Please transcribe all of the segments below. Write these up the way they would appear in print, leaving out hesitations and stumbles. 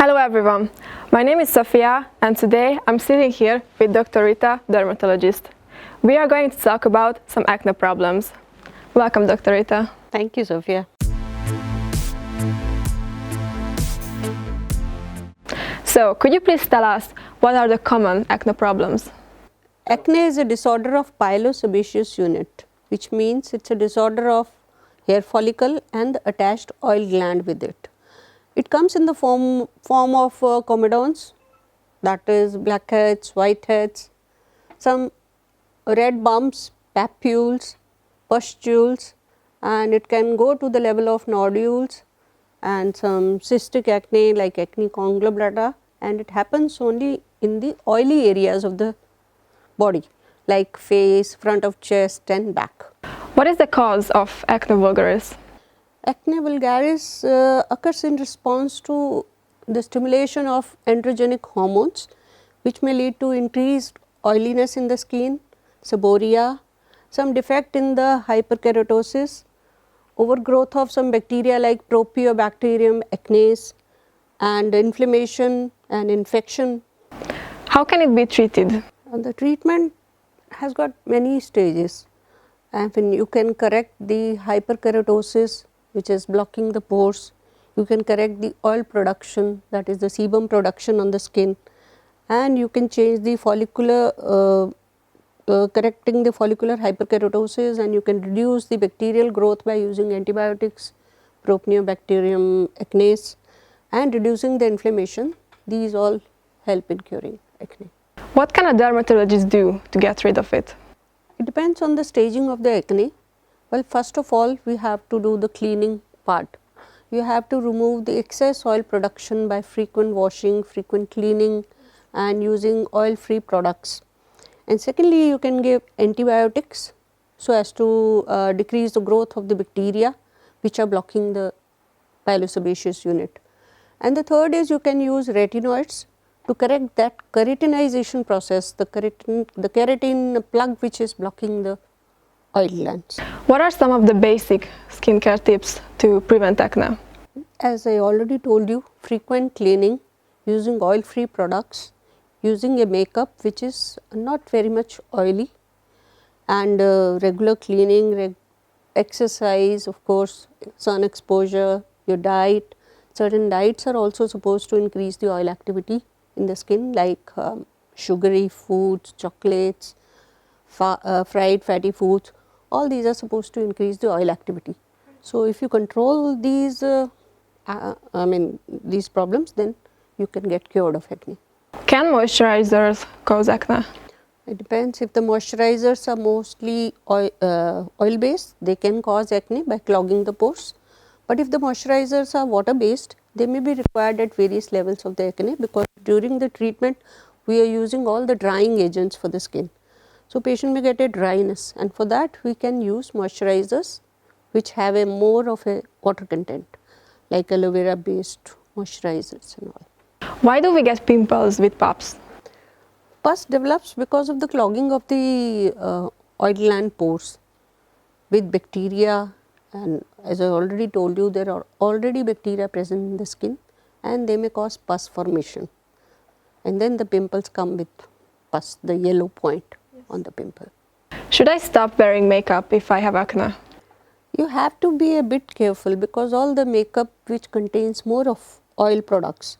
Hello everyone, my name is Sofia and today I'm sitting here with Dr. Rita, dermatologist. We are going to talk about some acne problems. Welcome, Dr. Rita. Thank you, Sofia. So, could you please tell us what are the common acne problems? Acne is a disorder of pilosebaceous unit, which means it's a disorder of hair follicle and the attached oil gland with it. It comes in the form of comedones, that is blackheads, whiteheads, some red bumps, papules, pustules, and it can go to the level of nodules and some cystic acne like acne conglomeratum, and it happens only in the oily areas of the body like face, front of chest and back. What is the cause of acne vulgaris? Acne vulgaris occurs in response to the stimulation of androgenic hormones, which may lead to increased oiliness in the skin, seborrhea, some defect in the hyperkeratosis, overgrowth of some bacteria like Propionibacterium acnes, and inflammation and infection. How can it be treated? The treatment has got many stages. And when you can correct the hyperkeratosis, which is blocking the pores, you can correct the oil production, that is the sebum production on the skin, and you can change the follicular, correcting the follicular hyperkeratosis, and you can reduce the bacterial growth by using antibiotics, Propionibacterium acnes, and reducing the inflammation. These all help in curing acne. What can a dermatologist do to get rid of it? It depends on the staging of the acne. Well, first of all, we have to do the cleaning part. You have to remove the excess oil production by frequent washing, frequent cleaning and using oil free products. And secondly, you can give antibiotics so as to decrease the growth of the bacteria which are blocking the pilosebaceous unit. And the third is you can use retinoids to correct that keratinization process, the keratin plug which is blocking the oil glands. What are some of the basic skincare tips to prevent acne? As I already told you, frequent cleaning, using oil free products, using a makeup which is not very much oily, and regular cleaning, exercise, of course, sun exposure, your diet. Certain diets are also supposed to increase the oil activity in the skin like sugary foods, chocolates, fried fatty foods. All these are supposed to increase the oil activity. So, if you control these these problems, then you can get cured of acne. Can moisturizers cause acne? It depends. If the moisturizers are mostly oil based, they can cause acne by clogging the pores. But if the moisturizers are water based, they may be required at various levels of the acne, because during the treatment we are using all the drying agents for the skin. So, patient may get a dryness, and for that we can use moisturizers which have a more of a water content like aloe vera based moisturizers and all. Why do we get pimples with pus? Pus develops because of the clogging of the oil gland pores with bacteria, and as I already told you, there are already bacteria present in the skin and they may cause pus formation, and then the pimples come with pus, the yellow point on the pimple. Should I stop wearing makeup if I have acne? You have to be a bit careful, because all the makeup which contains more of oil products,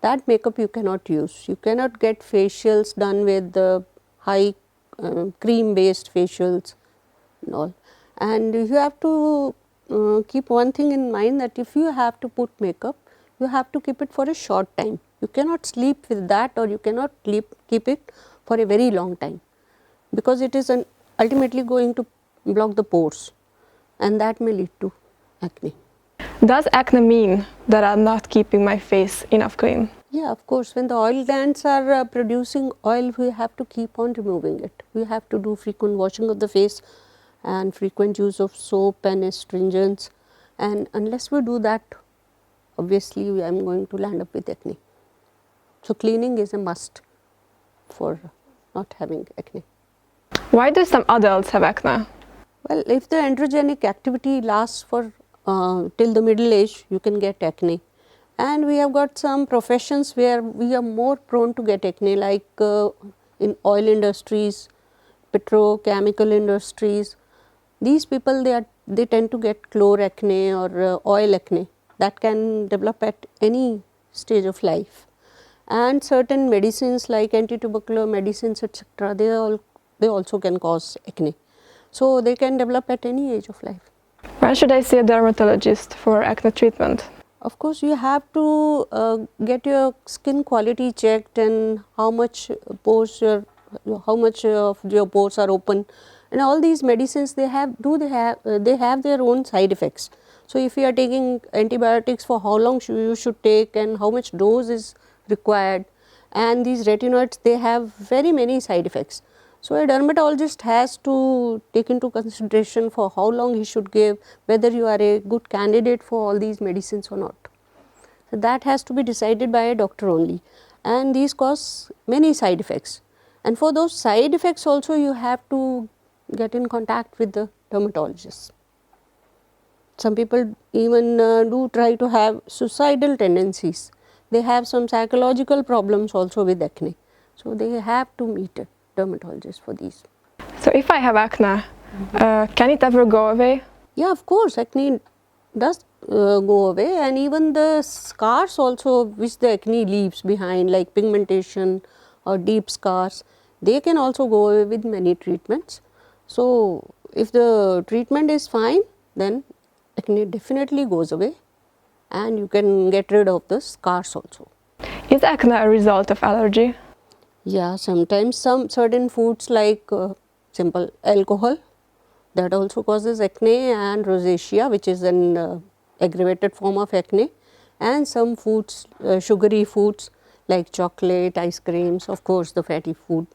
that makeup you cannot use. You cannot get facials done with the high cream based facials and all. And you have to keep one thing in mind, that if you have to put makeup, you have to keep it for a short time. You cannot sleep with that, or you cannot keep it for a very long time, because it is ultimately going to block the pores, and that may lead to acne. Does acne mean that I'm not keeping my face enough clean? Yeah, of course. When the oil glands are producing oil, we have to keep on removing it. We have to do frequent washing of the face and frequent use of soap and astringents, and unless we do that, obviously I am going to land up with acne. So, cleaning is a must for not having acne. Why do some adults have acne? Well, if the androgenic activity lasts for till the middle age, you can get acne. And we have got some professions where we are more prone to get acne, like in oil industries, petrochemical industries. These people, they tend to get chloracne or oil acne that can develop at any stage of life. And certain medicines like anti-tubercular medicines, etc., they also can cause acne. So they can develop at any age of life. When should I see a dermatologist for acne treatment? Of course, you have to get your skin quality checked and how much of your pores are open, and all these medicines they have their own side effects. So if you are taking antibiotics, for how long you should take and how much dose is required, and these retinoids, they have very many side effects. So a dermatologist has to take into consideration for how long he should give, whether you are a good candidate for all these medicines or not. So that has to be decided by a doctor only, and these cause many side effects. And for those side effects also, you have to get in contact with the dermatologist. Some people even do try to have suicidal tendencies. They have some psychological problems also with acne. So they have to meet a dermatologist for these. So if I have acne, can it ever go away? Yeah, of course, acne does go away, and even the scars also which the acne leaves behind, like pigmentation or deep scars, they can also go away with many treatments. So if the treatment is fine, then acne definitely goes away and you can get rid of the scars also. Is acne a result of allergy? Yeah, sometimes some certain foods like simple alcohol, that also causes acne, and rosacea, which is an aggravated form of acne, and some foods, sugary foods like chocolate, ice creams, of course the fatty food,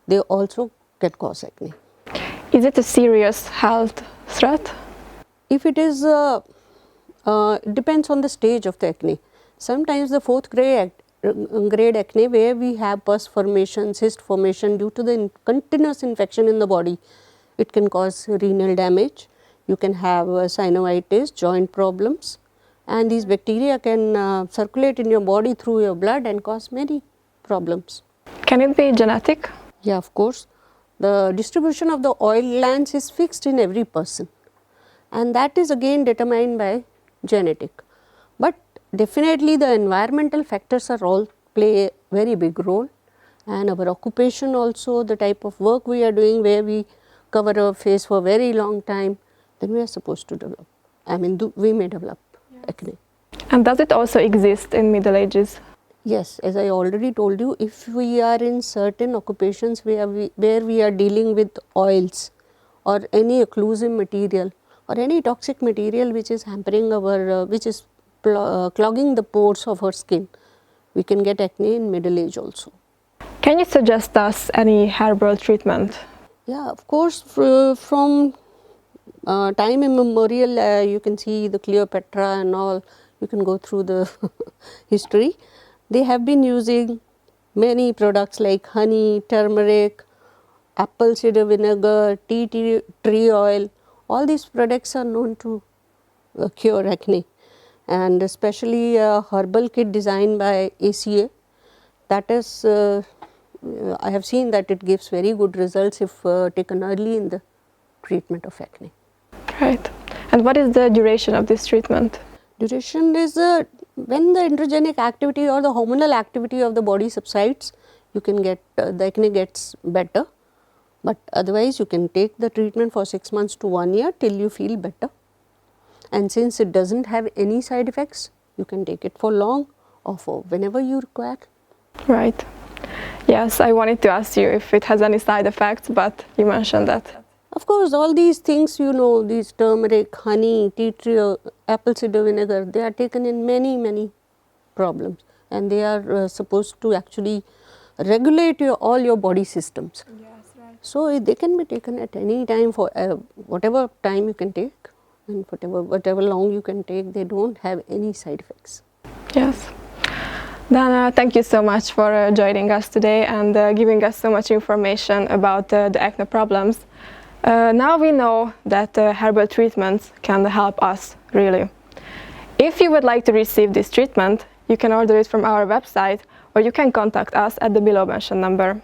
they also can cause acne. Is it a serious health threat? If it is, it depends on the stage of the acne. Sometimes the fourth grade acne, where we have pus formation, cyst formation due to the continuous infection in the body, it can cause renal damage. You can have synovitis, joint problems, and these bacteria can circulate in your body through your blood and cause many problems. Can it be genetic? Yeah, of course. The distribution of the oil glands is fixed in every person, and that is again determined by genetic. But definitely the environmental factors are all play a very big role, and our occupation also, the type of work we are doing where we cover our face for a very long time, then we are supposed to develop, we may develop acne. And does it also exist in Middle Ages? Yes, as I already told you, if we are in certain occupations where we are dealing with oils or any occlusive material or any toxic material which is hampering our, clogging the pores of our skin, we can get acne in middle age also. Can you suggest us any herbal treatment? Yeah, of course, from time immemorial, you can see the Cleopatra and all, you can go through the history. They have been using many products like honey, turmeric, apple cider vinegar, tea tree oil. All these products are known to cure acne, and especially a herbal kit designed by ACA, that is I have seen that it gives very good results if taken early in the treatment of acne. Right. And what is the duration of this treatment? Duration is when the androgenic activity or the hormonal activity of the body subsides, you can get the acne gets better, but otherwise you can take the treatment for 6 months to 1 year till you feel better. And since it does not have any side effects, you can take it for long or for whenever you require. Right. Yes, I wanted to ask you if it has any side effects, but you mentioned that. Of course, all these things, you know, these turmeric, honey, tea tree, apple cider vinegar, they are taken in many problems, and they are supposed to actually regulate all your body systems. Yes, right. So they can be taken at any time for whatever time you can take, and whatever long you can take, they don't have any side effects. Yes. Then thank you so much for joining us today and giving us so much information about the acne problems. Now we know that herbal treatments can help us, really. If you would like to receive this treatment, You can order it from our website or you can contact us at the below mentioned number.